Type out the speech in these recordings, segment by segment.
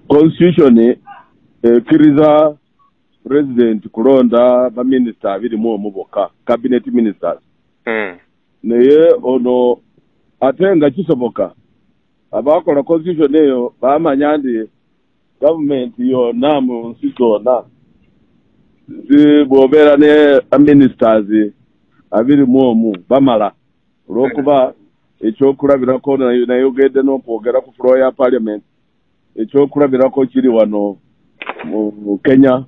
constitution kiriza president kulonda ba minister abiri mu boka cabinet ministers naye ono atenga kisoboka abakola constitution eyo bamanya ndi government yo namu nsizona zibobera ne ministers abiri mu bamala olwokuba ekyokulabirako nayo gede n'okwogera ku floor ya parliament ekyokulabirako kiri wano mu Kenya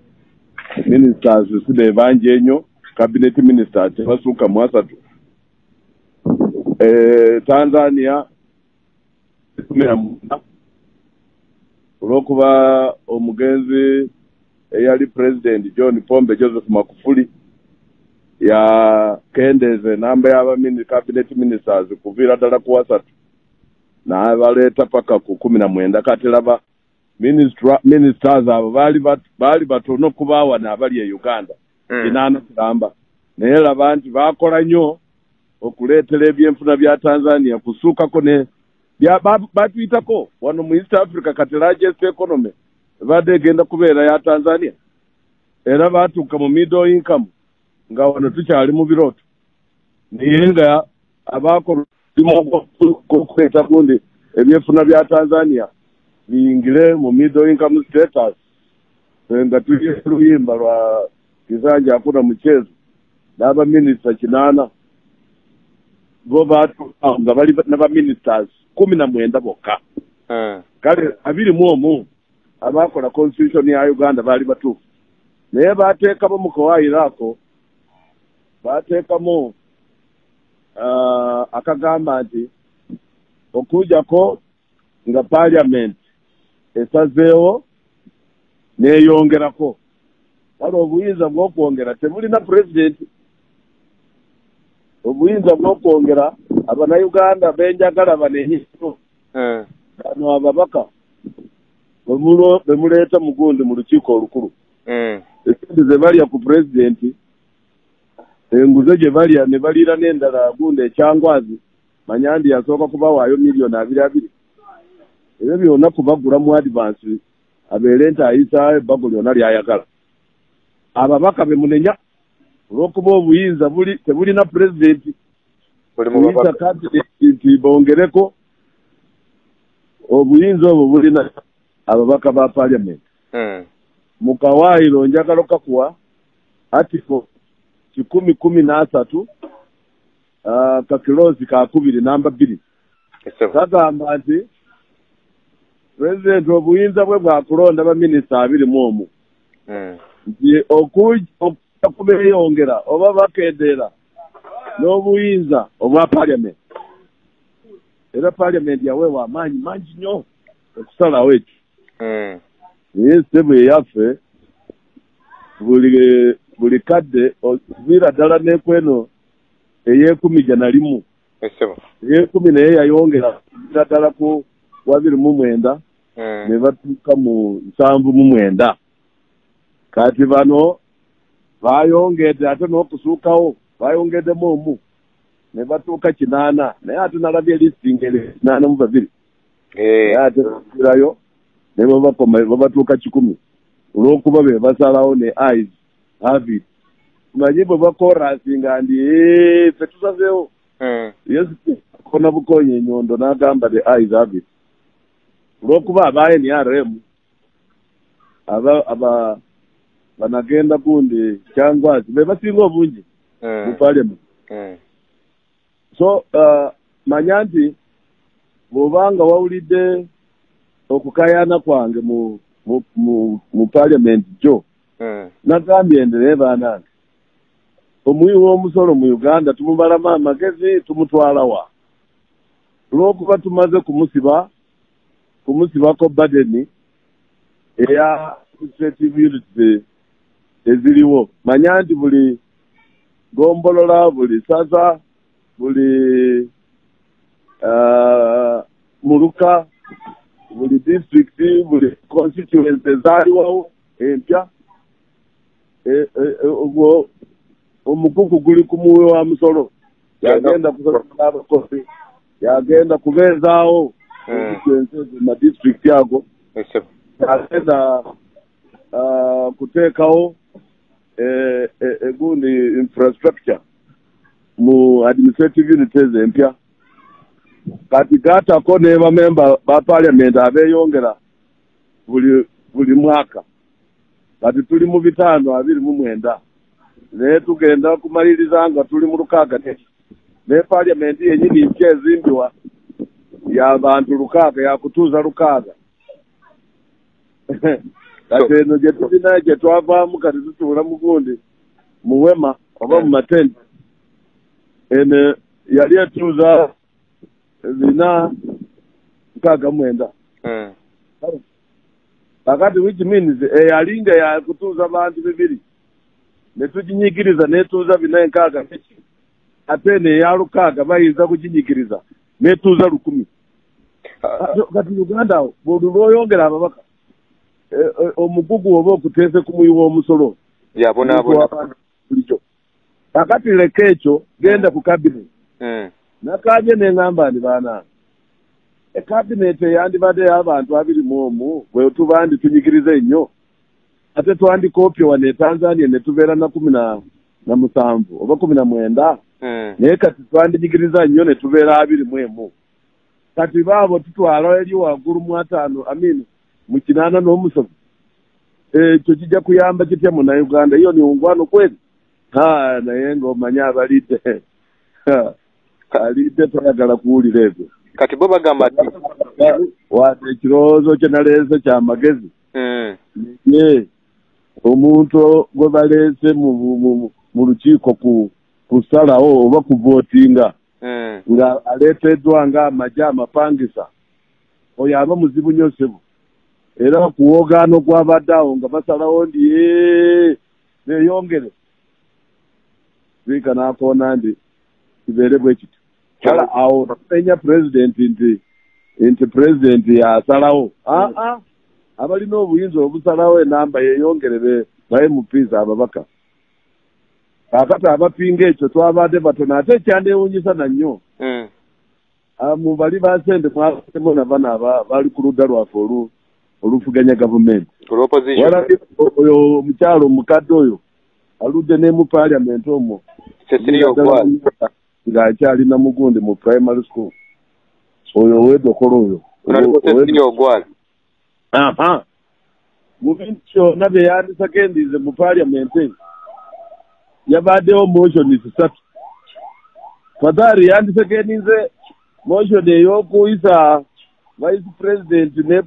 ministers side banje enyo cabinet ministers basuka mu 3 Tanzania olwokuba omugenzi eyali president John Pombe Joseph Magufuli ya kendeze namba y'aba cabinet ministers kuvira ddala ku 3 n'abaleta paka ku 19 kati laba ministers abo bali batono kubawa n'abali e Uganda inana kugamba naye laba nti bakola nnyo okuleetera ebyenfuna bya Tanzania kusuukako ne batuyitako wano mu East Africa kati largest economy badde egenda kubeera ya Tanzania era batuuka mu middle income nga wano tukyali mu birooto naye nga abakola kuleeta gundi ebyefuna bya Tanzania biyingire mu middle income status nga tuli luyimba lwa kizanja hakuna mchezo n'aba minister 8 bo batu nga bali n'aba ministers 19 bokka kale abiri mu abakola constitution ya Uganda bali batuufu naye bateekamo mu kawaayirako bateekamo akagamba nti okujjako nga parliament esazeewo neeyongerako wali obuyinza bw'okwongera tebulina president obuyinza bw'okwongera abanayuganda benjagala banenyiso bano ababaka bemuleeta mugundi mu lukiiko olukulu esente ze balya ku president enguze gye balya ne baliira n'endala gundi ekyangwazi manya ndi yasooka kubawaayo miliyoni 2 ebyo byonna kubagula mu advance abeere nti ayisa ebbago lyonna lyayagala ababaka bemunenya olw'okuba obuyinza tebulina president buyinza nti bongereko obuyinza obwo bulina ababaka ba parliament mu kawaayiro njagala okakuwa article 1013 kakilozi ka 2 namba 2 kagamba nti president obuyinza bwe bwakulonda baminisita 21 nti okubeeyongera oba bakendeera n'obuyinza obwa parliament era parliament yaweebwa amaanyi mangi nnyo okusalawo ekyo naye ssebo eyaffe buli kadde okuviira ddala n'ekweno ey'11 ey'10 naye yayongera kuviira ddala ku 29 ne batuuka mu 79 kati bano bayongedde ate n'okusuukawo bayongeddemu ne batuuka 8 naye ate nalabye listing 82 ate bakirayo ne babatuuka 10 olw'okuba be basalawo ne eyes have it manyi bwe bakorasinga ndi ffe tusazeewo yesu kona bukonye enyondo n'agamba the eyes have it olw'okuba aba NRM banagenda gundi kyangwazi be basinga obungi mu parliament so manya nti bw'obanga wawulidde okukayana kwange mu parliament jo nagambye enderee baanange omuwi w'omusolo mu Uganda tumubalamu amagezi tumutwalawa olw'okuba tumaze kumusibako badeni eya administrative units eziriwo manya nti buli gombolola buli saza buli muluka buli district buli constituency zaaliwawo empya ogwo omukuku guli ku muwe wa musolo yagenda kusola abakozi yagenda kubeezaawo constituency na district ago agenda kuteekawo egundi infrastructure mu administrative unities empya kati gaatako ne bamemba ba parliament abeeyongera buli mwaka kati tuli mu 529 naye tugenda kumaliriza nga tuli mu 6 ne parliament yenyini mpya ezimbiwa y'abantu 6 yakutuuza 6 kati eno gye tulina gye twavaamu kati tutuula mu gundi mu wema oba mu matenti ene yali etuuza 469 kakati which means eyalinga yakutuuza bantu 2 ne tuginyikiriza netuuza 460 ate neya 6 bayinza kuginyikiriza netuuza 1000 kati Uganda bw'olu lw'oyongera ababaka omugugu oba okuteese kumuyiwa omusolo yabonaabona bulijjo kakati leka ekyo genda ku cabinet nakaje neŋŋamba ndi baana cabinet eyandibadde y'abantu 21 bwe tubandi tunyigiriza ennyo ate twandikoopye wano e Tanzania ne tubeera na 17 oba 19 naye kati twandinyigiriza nnyo ne tubeera 21 kati baabo tutwala eri waggulu mu 5 mu 8 n'omusozi ekyo kijja kuyamba kitya Munnayuganda iyo ni ungwano kweli naye ng'omanya abalidde alidde toyagala kuwulira ebyo kati bo bagamba ati wadde ekirowoozo kye naleese ky'amagezi ye omuntu gwe baleese mu lukiiko kusalawo oba kuvootinga nga aleeteddwa ng'amagye amapangisa oyo aba muzibu nnyo ssebo era kuwogaano gwabadde awo nga basalawo ndi neeyongere siika n'akoona ndi kibeere bwe kityo kala awo tamenya pulezidenti nti pulezidenti yasalawo abalina obuyinza obusalawo enamba yeeyongere ba MPs ababaka kakati abapinga ekyo twabadde batono ate ekyandeewuunyisa nannyo mu bali basente mwasemo nabana bali ku ludda lwaffe olufuganya gavumenti oyo omukyalo omukadde oyo aludde ne mu parliament omwo ng'akyalina mugundi mu primary school oyo ow'eddokolo oyo mu bintu kyonna bye yandisekendize mu parliament yabaddewo motions 3 fadhali yandisekendinze motion ey'okuyisa vice president ne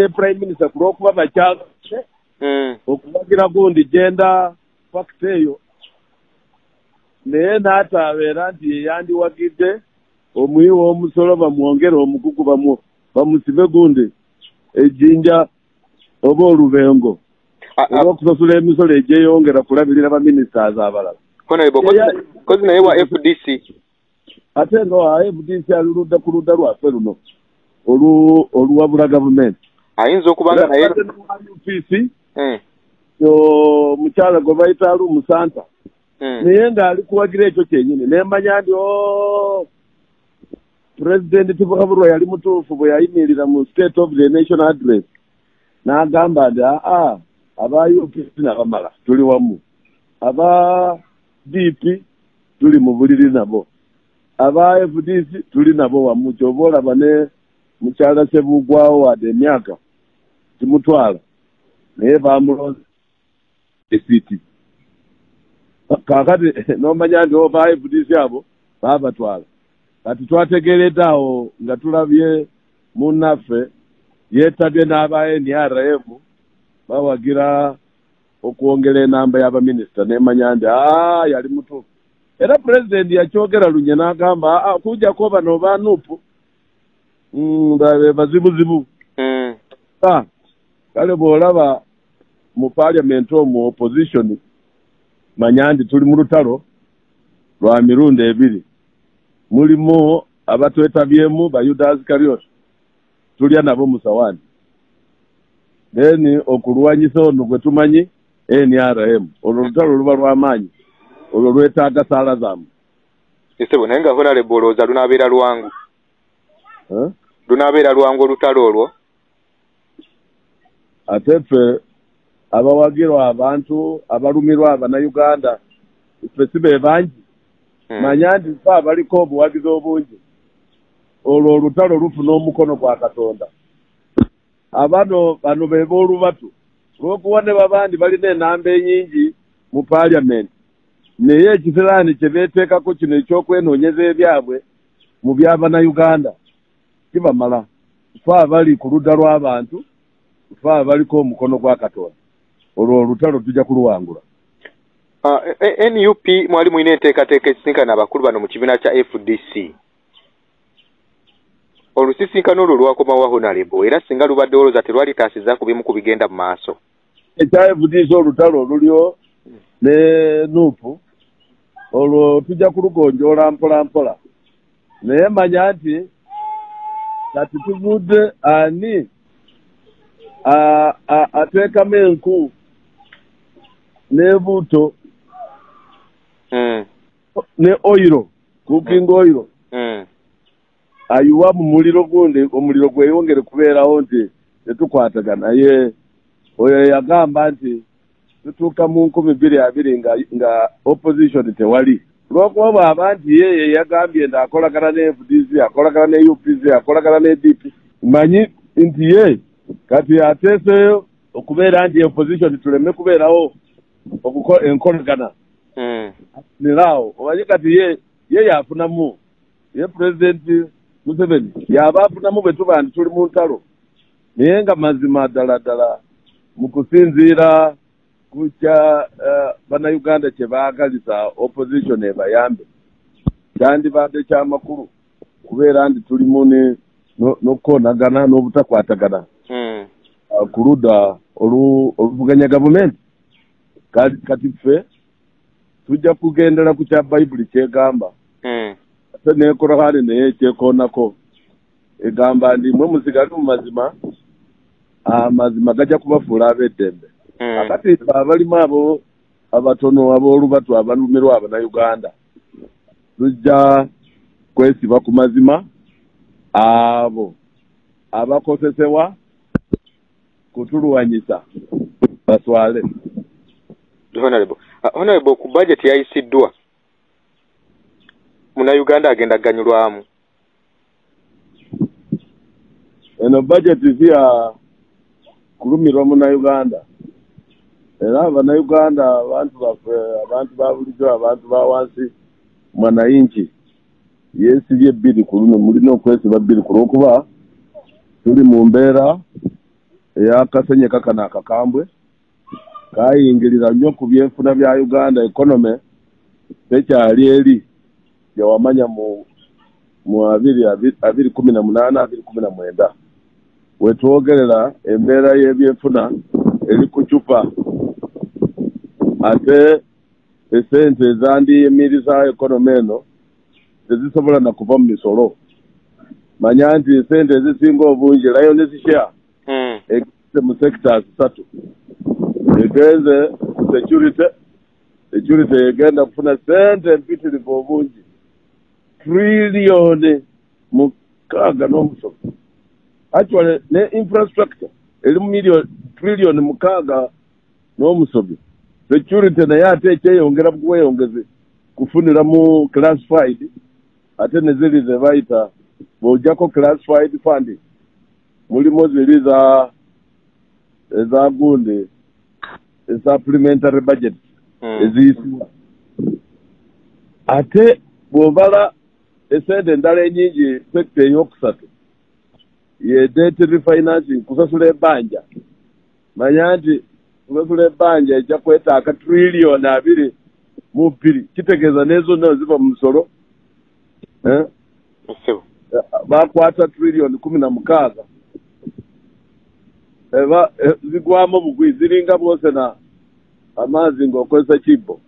prime minister ku lw'okuba bakyalo okubagira gundi genda fact eyo naye n'ataabeera nti yeyandiwagidde omuyiwa omusolo bamwongere omugugu bamusibe gundi ejjinja oba olubengo oba okusasula emisolo egyeyongera kulabirira baministers abalala kozi naye wa FDC ate nga wa FDC aluludde ku ludda lwaffe luno oluwabula gavumenti ayinza okubanga naye UPC omukyala gwe bayita Musanta naye ng'ali kuwagira ekyo kyenyini nemmanya ndi pulezidenti Tibuhaburwa yali mutuufu bwe yayimirira mu state of the nation address n'agamba nti aba UPC nabamala tuli wamu aba DP tuli mu buliri nabo aba FDC tuli nabo wamu ky'oba olaba ne mukyala Sebugwawo wadde emyaka timutwala naye bamulonze esiti kakati n'omanya nti oba FDC abo baabatwala kati twategeeredde awo nga tulabye munnaffe yeetabye n'aba NRM bawagira okwongera enamba y'abaminisita nemanya nti yali mutuufu era pulezidenti yakyogera lunye n'agamba kujjako bano oba nuupu bazibuzibu kale bw'olaba mu parliament omwo opposition manya nti tuli mu lutalo lwa mirundi 2 mulimu abatwetabyemu ba Yuda Iscariot tulya nabo musawani then okulwanyisa ono gwe tumanyi NRM olwo lutalo luba lw'amaanyi olwo lwetaaga saala zaamu isebo naye nga honorable olowooza lunaabeera lwangu lunaabeera lwangu olutalo olwo ate ffe abawagirwa abantu abalumirwa abannayuganda ffe si be bangi manya nti ffe abaliko obuwagizi obungi olwo olutalo lufuna omukono gwa Katonda. Bano be b'olubatu lw'okuba ne babandi balina enamba ennyingi mu paalamenti naye ekisiraani kye beeteekako kino eky'okwenoonyeza ebyabwe mu by'abannayuganda kibamala. Ffe abali ku ludda lw'abantu ffe abaliko omukono gwa Katonda olwo olutalo tujja kuluwangula. NUP mwali mulina enteekateeka esisinkana abakulu bano mu kibiina kya FDC. Olusisinkano olwo lwakomawa Honorable era singa lubadde olowooza terwalitaasiza ku bimu ku bigenda mu maaso. Ekya FDC olutalo olulyo ne NUP olwo tujja kulugonjoola mpola mpola naye manya nti kati tuvudde ani ateekamu enku n'ebuto ne oyiro cooking oyiro ayuwa mu muliro gundi omuliro gweyongere kubeerawo nti tetukwatagana. Ye oyo yagamba nti tutuuka mu 2020 nga opposition tewali lw'okuba bw'aba nti ye yagambye nti akolagana ne FDC akolagana ne UPC akolagana ne DP manyi nti ye kati ateeseyo okubeera nti opposition tuleme kubeerawo enkolagana niraawo omanyi kati ye yafunamu ye President Museveni yaba afunamu bwe tuba nti tuli mu ntalo naye nga mazima ddala mu kusinziira ku kya bannayuganda kye baagaliza opposition ebayambe kyandibadde kyamakulu kubeera nti tulimu n'okukoonagana n'obutakwatagana ku ludda oluvuganya gavumenti. Kati ffe tujja kugendera ku kya Bayibuli kyegamba ate ne Korani naye ekyekoonako egamba ndi mwe musigale mu mazima amazima gajja kubafuula ab'eddembe. Akati abalimu abo abatono ab'olubatu abalumirwa abannayuganda tujja kwesiba ku mazima abo abakosesebwa kutuluwanyisa baswale. Honorable ku budget yayisiddwa Munnayuganda agenda ganyulwamu. Eno budget ya kulumirwa Munnayuganda era abannayuganda abantu baffe abantu ba bulijjo abantu ba wansi mwananchi yeesibye bbiri ku luno mulina okwesiba bbiri ku lw'okuba tuli mu mbeera ey'akasenye kakana akakambwe kayingirira nnyo ku byenfuna bya Uganda economy tekyali eri gyewamanya mu 2018-2019 wetwogerera embeera y'ebyenfuna eri ku cupa ate esente ezandiyimiriza economy eno tezisobola na kuva mu misolo. Manya nti esente ezisinga obungi Lion's share egenze mu sectors 3 egenze ku security egenda kufuna sente empitirivu obungi trillion mukaaga n'omusomo. Actually ne infrastructure eri mu trillion mukaaga n'omusomo. Security naye ate ekyeyongera bweyongeze kufunira mu classified ate ne ziri ze bayita bw'ojjako classified funding mulimu ziri eza gundi supplementary budget eziyisibwa ate bw'obala esente endala enyingi sekita ey'okusatu ye debt refinancing kusasula ebbanja. Manya nti kusasula ebbanja ejja kwetaaga trillion 22 kitegeeza n'ezo nno ziva mu musolo bakwata trillion 16 eba zigwamu bugwi ziringa bwose na amaazi ng'okozesa kibbo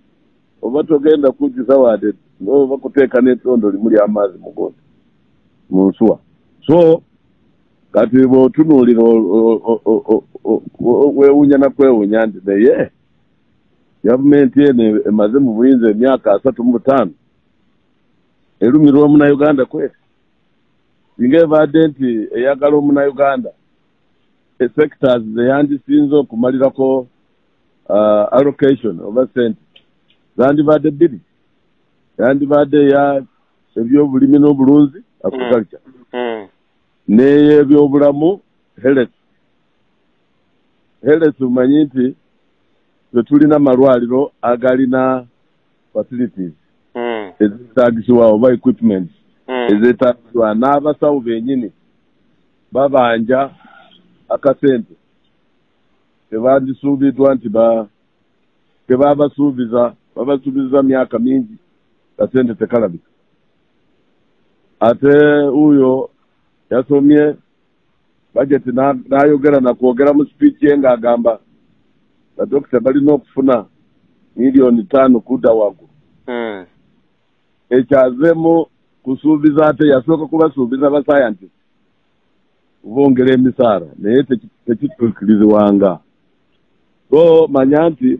oba togenda kujjuza wadde oba kuteeka n'etondo limu ly'amaazi mugundi mu nsuwa. So kati bw'otunuulira weewuunya na kwewuunya nti naye gavumenti eno emaze mu buyinza emyaka 35 erumirwa Omunnayuganda kweri singa ebadde nti eyagala Omunnayuganda sectors zeyandisinze okumalirako allocation oba sente zandibadde bbiri yandibadde ya ebyobulimi n'obulunzi agriculture n'ebyobulamu health umanyi nti tetulina malwaliro agalina facilities ezetagisibwa oba equipment ezetagisibwa n'abasawo bennyini babanja akasente tebandisuubiddwa nti babasuubiza myaka mingi kasente tekalabika ate uyo yasomye budget n'ayogera nakwogera mu speech ye ng'agamba badokita balina okufuna miliyoni 5 kudda waggulu ekyazemu kusuubiza ate yasooka kubasuubiza basayantisi bongera emisaala naye tekituukirizibwanga so manya nti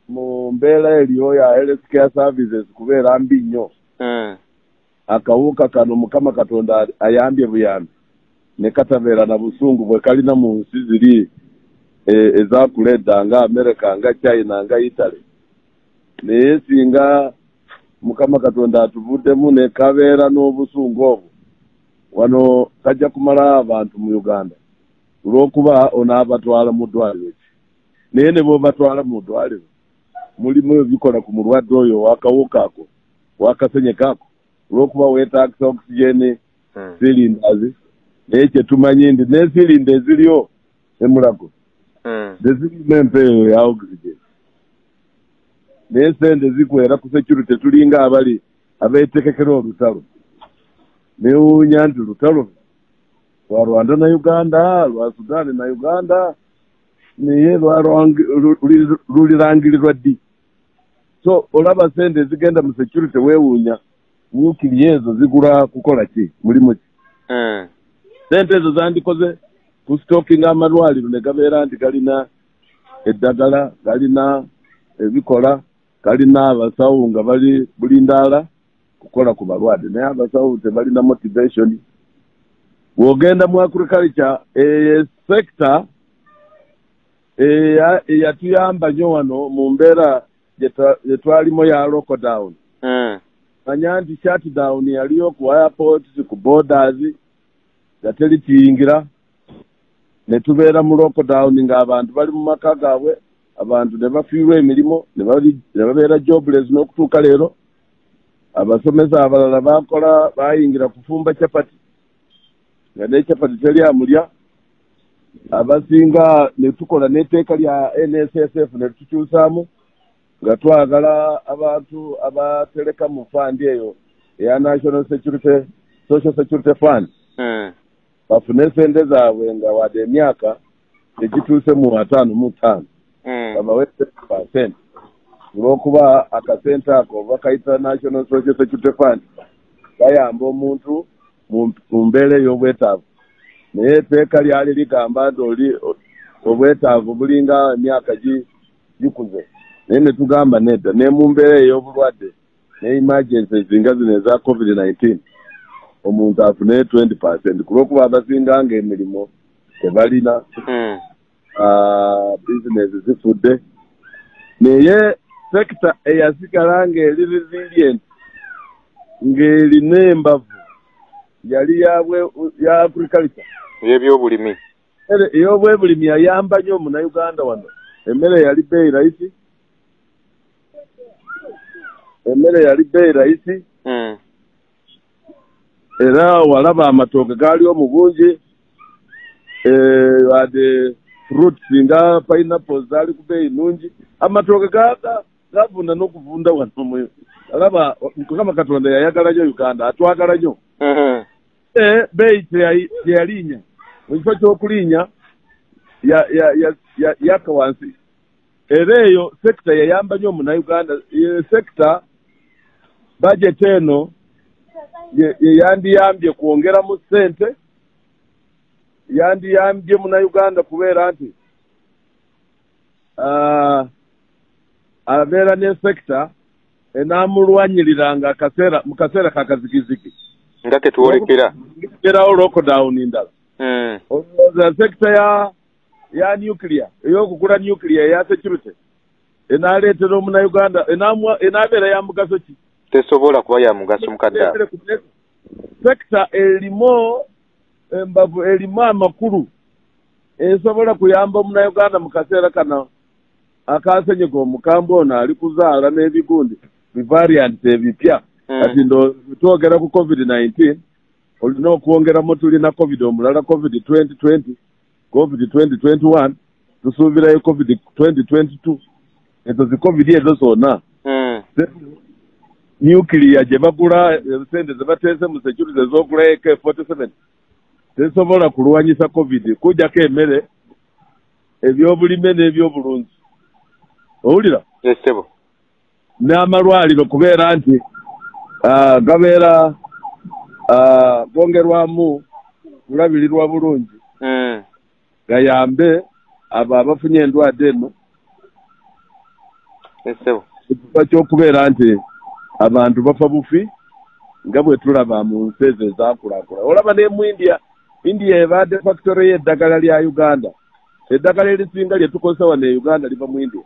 mu mbeera eriyo ya health care services kubeera mbi nnyo akawuka kano mukama katonda ayambye buyambi ne katabeera na busungu bwe kalina mu nsi ziri ezakuledda nga America nga China nga Italy naye singa mukama katonda atuvuddemu ne kabeera n'obusungu obwo wano kajja kumala abantu mu Uganda olw'okuba onaabatwala mu ddwaliro naye ne bw'obatwala mu ddwaliro mulimu ebikola ku mulwadde oyo wakawuka ako wakasenye kako olw'okuba weetaagisa oxygene cylinders naye kyetumanyi ndi ne cylinder eziriyo emulago tezirimu empeeyo ya oxygene naye sente zikwera ku security tulinga abali abeetekekera olutalo newuunya nti lutalo lwa Rwanda na Uganda lwa Sudan na Uganda naye lulirangirirwa ddi so olaba sente zigenda mu security weewuunya nyukiri ezo zigula kukola ki mulimu ki sente ezo zandikoze ku stocking amalwaliro ne gabeera nti galina eddagala galina ebikola galina abasawo nga bali bulindaala kukola ku balwadde naye abasawo tebalina motivation bw'ogenda mu agriculture sector eyatuyamba nnyo wano mu mbeera gye ya lockdown manya nti shutdown yaliyo ku airports ku borders gateri kiyingira ne tubeera mu lockdown ng'abantu bali mu maka gaabwe abantu ne bafiirwa emirimu ne babeera jobless n'okutuuka leero abasomesa abalala bayingira kufumba capati nga n'ecapati teri amulya abasinga ne tukola n'etteeka lya NSSF ne tukyusaamu nga twagala abantu abatereka mu fund eyo eya National Security Social Security Fund bafune sente zaabwe nga wadde emyaka egituuse mu 55 babawe 30% olw'okuba akasente ako bakayita National Social Security Fund bayamba omuntu mu mbeera ey'obwetaavu naye etteeka lyali ligamba nti oli obwetaavu bulinga emyaka gikuze naye ne tugamba nedda ne mu mbeera ey'obulwadde ne emergency zinga zino eza COVID-19 omuntu afune 20% kulw'okuba abasinga nga emirimu tebalina business zifudde naye sector eyasigala ng'eri resilient ng'erina embavu yali ya agriculture y'ebyobulimi ey'obwebulimi yayamba nnyo Munnayuganda wano emmere yali bbeeyi rayisi era walaba amatooke gaaliwo mu bungi wadde fruits nga pineapples zaali ku bbeeyi nnungi amatooke gavunda n'okuvunda wano alaba Mukama Katonda yayagala nnyo Uganda atwagala nnyo bbeeyi teyalinya mu kifo ky'okulinya yaka wansi era eyo sekita yayamba nnyo Munnayuganda sekita budget eno yandiyambye kwongeramu ssente yandiyambye Munnayuganda kubeera nti abeera ne sekita enaamulwanyiriranga mu kaseera kakazigizigi nga tetuwolekerawo lockdown ndala olowooza sector ya nuclear ey'okugula nuclear eya security enaaleetera omunauganda enaabeera ya mugaso ki? Tesobola kuba ya mugaso mukadde. Sector erimu embavu erimu amakulu esobola kuyamba omunauganda mu kaseera kano akasenyiga omukambwe ono ali kuzaala n'ebigundi bivariant ebipya kati twogera ku covid-19 olina okwongeramu tulina covid omulala covid 2020 covid 2021 tusuubirayo covid 2022 ezo zi covid ezo zonna nuclear gye bagula sente ze bateese mu security ez'okula AK-47 tesobola kulwanyisa covid kujjako emmere ebyobulime n'ebyobulunzi owulira yesebo n'amalwaliro kubeera nti gabeera bongerwamu kulabirirwa bulungi gayambe abo abafunye endwadde eno yesebo ekifa ky'okubeera nti abantu bafa bufi nga bwe tulaba mu nsi ezo ezaakulakula olaba ne mu india ebaadde factory y'eddagala lya uganda eddagala erisinga lye tukozesa wano e uganda liva mu india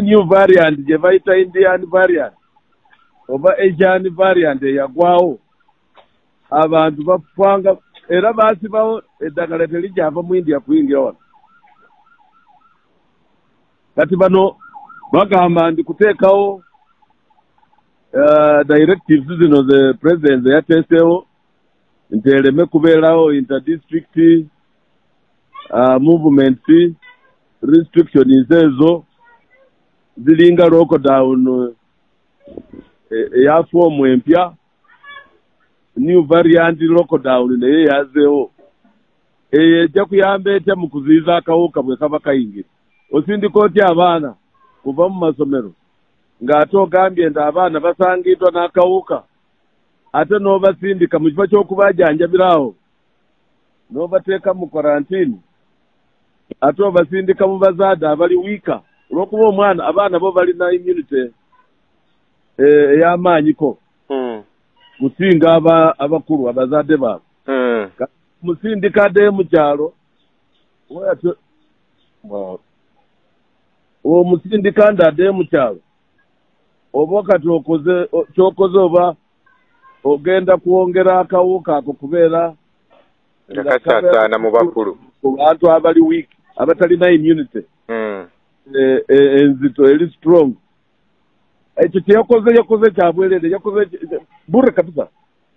new variant gye bayita indian variant oba asian variant eyagwawo abantu bafanga era baasibawo eddagala telijjava mu india kuyingira wano kati bano bagamba ndi kuteekawo directives zino ze president yateesewo nti ereme kubeerawo interdistrict movement restrictions ezo ziringa lockdown eya fomu empya new variant lockdown naye yazeewo eyo ejja kuyamba etya mu kuziyiza akawuka bwe kaba kayingira osindika otya abaana kuva mu masomero ng'ate ogambye nti abaana basangiddwa n'akawuka ate n'obasindika mu kifo ky'okubajanjabirawo n'obateeka mu quarantine ate obasindika mu bazaade abali wiika olw'okuba omwana abaana bo balina immunity ey'amaanyiko kusinga abakulu abazaade baabwe musindika addeyo mu kyalo omusindika ndaddeyo mu kyalo oba kati kyokoze oba ogenda kwongera akawuka ako kubeera nga kasaasaana mu bakulu ku bantu abali weak abatalina immunity enzito eri strong ekyo yakoze kyabwerere yakoze bure kabisa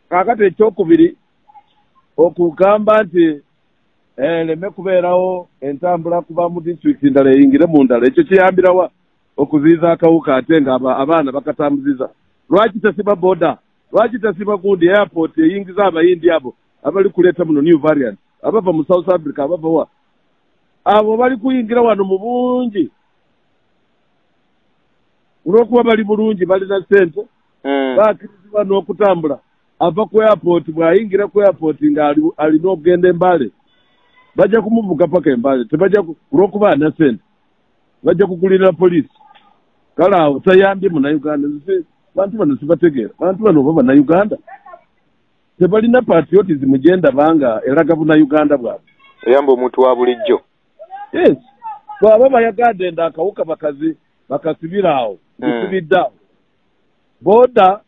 kakati ekyokubiri okugamba nti leme kubeerawo entambula kuba mu district ndala eyingire mu ndala ekyo kiyambirawa okuziyiza akawuka ate nga abaana bakatambuziza lwaki tasiba boda lwaki tasiba gundi airport eyingiza abayindi abo abali kuleeta muno new variant abava mu south africa abava wa abo bali kuyingira wano mu bungi olw'okuba bali bulungi balina ssente bakirizibwa n'okutambula ava ku airport bw'ayingira ku airport nga alina okugenda Mbale bajja kumuvuga paka Mbale tebajja olw'okuba alina ssente bajja kugulira poliisi kale awo tayambye munauganda bantu bano sibategeera bantu bano oba bannayuganda tebalina patriotism genda banga eraga bunauganda bwabwe eyamba omuntu wa bulijjo yes bwaba bayagadde nda akawuka bakasibira awo kusibidde awo boda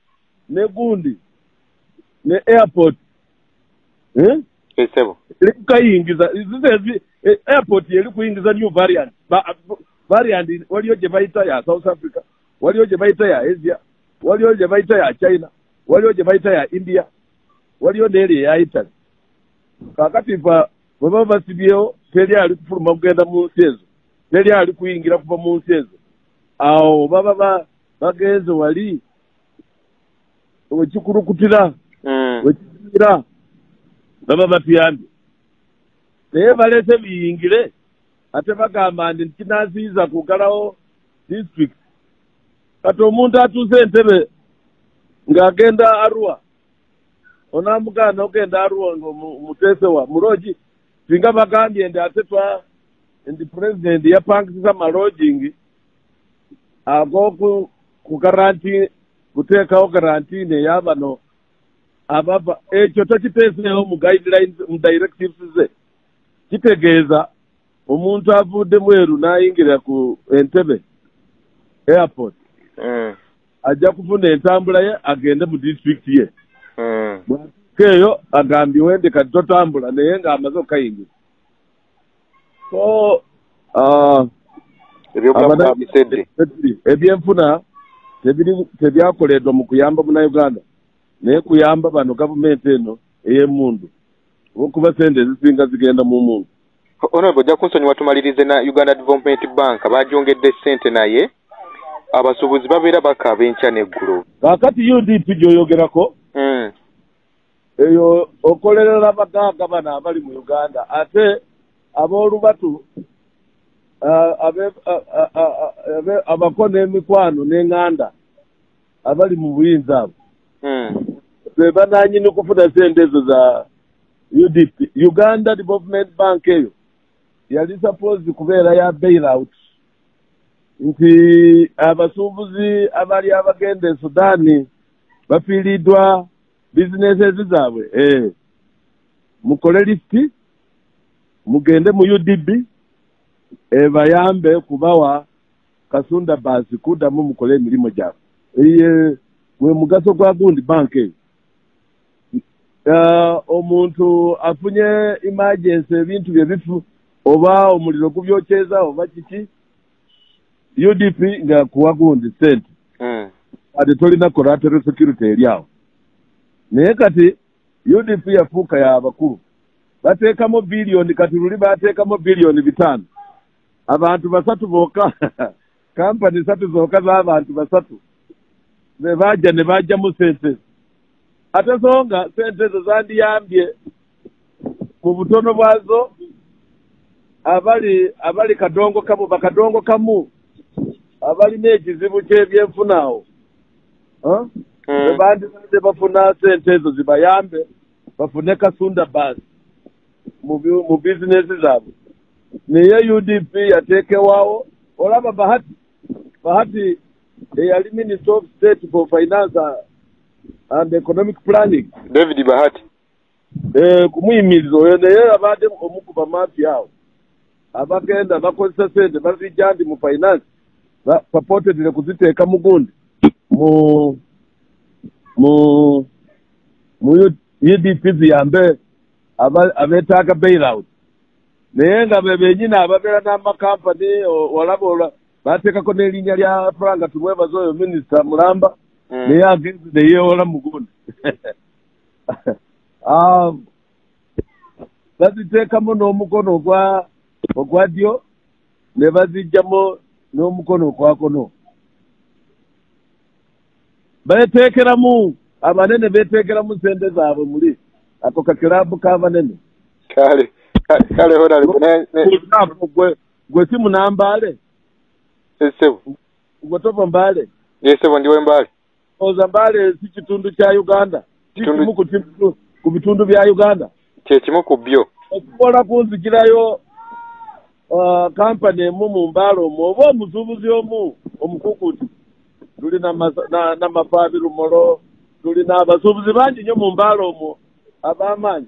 ne gundi ne airport esebo eri kukayingiza airport yeri kuyingiza new variant variant waliyo gye bayita ya south africa waliyo gye bayita ya asia waliyo gye bayita ya china waliyo gye bayita ya india waliyo n'eri eya italy kakati baba basibyewo teri ali kufuluma kugenda mu nsi ezo teri ali kuyingira kuva mu nsi ezo awo baba bagenze wali wekikulukutira wekigira baba batuyambye naye balese biyingire ate bagamba nti kinaziyiza kugalawo district kati omuntu atuuse entebe ng'agenda Arua onamugaana ogenda Arua muteesewa mulogi singa bagambye nti ate ndi president yapangisiza malodging ago ku karantine kuteekawo karantine eyabano abava ekyo tokiteeseewo mu guidelines mu directives ze kitegeeza omuntu avudde mweru n'ayingira ku Entebbe airport ajja kufuna entambula ye agende mu district ye bwatuukeeyo agambye ndi kati totambula naye ng'amaze okukayingira so ebyenfuna tebyakoleddwa mu kuyamba Munnayuganda naye kuyamba bano gavumenti eno ey'emmundu olw'okuba sente ezisinga zigenda mu mundu. Honorable ojja kunsonyiwa tumalirize na Uganda Development Bank bagyongedde ssente naye abasuubuzi babeera bakaaba enkya n'eggulo. Kaakati UDP gy'oyogerako eyo okolerera bagaaga bano abali mu Uganda ate ab'olubatu abako n'emikwano n'eŋŋanda abali mu buyinza abo be banaanyini okufuna sente ezo za UDP. Uganda Development Bank eyo yali suppose kubeera ya bailout nti abasuubuzi abali abagenda e Sudan bafiiriddwa bizinesi zaabwe mukole lisiti mugende mu UDP bayambe kubawa kasunda basi kuddamu mukole emirimu gyabwe mwe mugaso gwa gundi bank eyo. Omuntu afunye emergency ebintu bye bifu oba omuliro gubyokyeza oba kiki UDP nga kuwa gundi sente ate tolina collateral security eri awo naye kati UDP yafuuka y'abakulu bateekamo biliyoni kati luli bateekamo biliyoni 5 abantu 3 bokka kampani 3 zokka z'abantu 3 be bajja ne bajjamu sente ate songa sente ezo zandiyambye mu butono bwazo abali kadongo kamu bakadongo kamu abalina ekizibu ky'ebyenfuna awo bandibadde bafuna sente ezo zibayambe bafune kasunda basi mu bizinesi zaabwe naye UDP yateekewaawo olaba bahati eyali Minister of State for Finance and Economic Planning David Bahati kumuyimiriza oyo naye abadde omukuba maafi awo abagenda bakozesa sente bazijja ndi mu finance purportedly kuziteeka mu gundi mu UDP ziyambe abeetaaga bailout naye nga be bennyini ababeera n'amakampani olaba bateekako n'erinnya lya Franga tumwebaze oyo minisita Mulamba naye agenze ne yeewola mu gundi baziteekamu n'omukono ogwa ddyo ne bazijjamu n'omukono ogwakono beeteekeramu abanene beeteekeramu sente zaabwe muli ako kakirabu k'abanene kale gwe si munambaale esebo gwe tova mbaale esebo ndiwe mbaale oza mbaale si kitundu kya Uganda kimu ku bitundu bya Uganda kyekimu ku byo okukola kunzigirayo kampani emu mu mbaale omwo oba omusuubuzi omu omukukuti tuli n'amafaabi Lumolo tuli n'abasuubuzi bangi nnyo mu mbaale omwo ab'amaanyi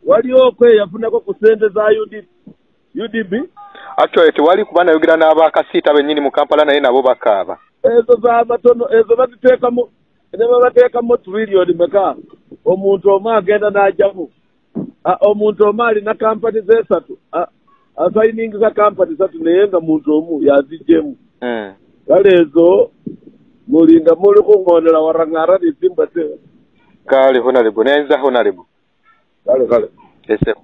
waliwo okweyafunako ku sente za UDP actually tewali kuba nayogera n'abakasiita bennyini mu Kampala naye nabo bakaaba ezo z'abatono ezo baziteekamu ne babateekamu trillion meka omuntu omu agenda n'ajjamu omuntu omu alina kampani z'esatu asayiningiza kampani 3 naye nga muntu omu yazijjemu kale ezo mulinga muli kuŋŋoonera waraŋŋara nisimba te kale honorable nayenza honorable kale esebo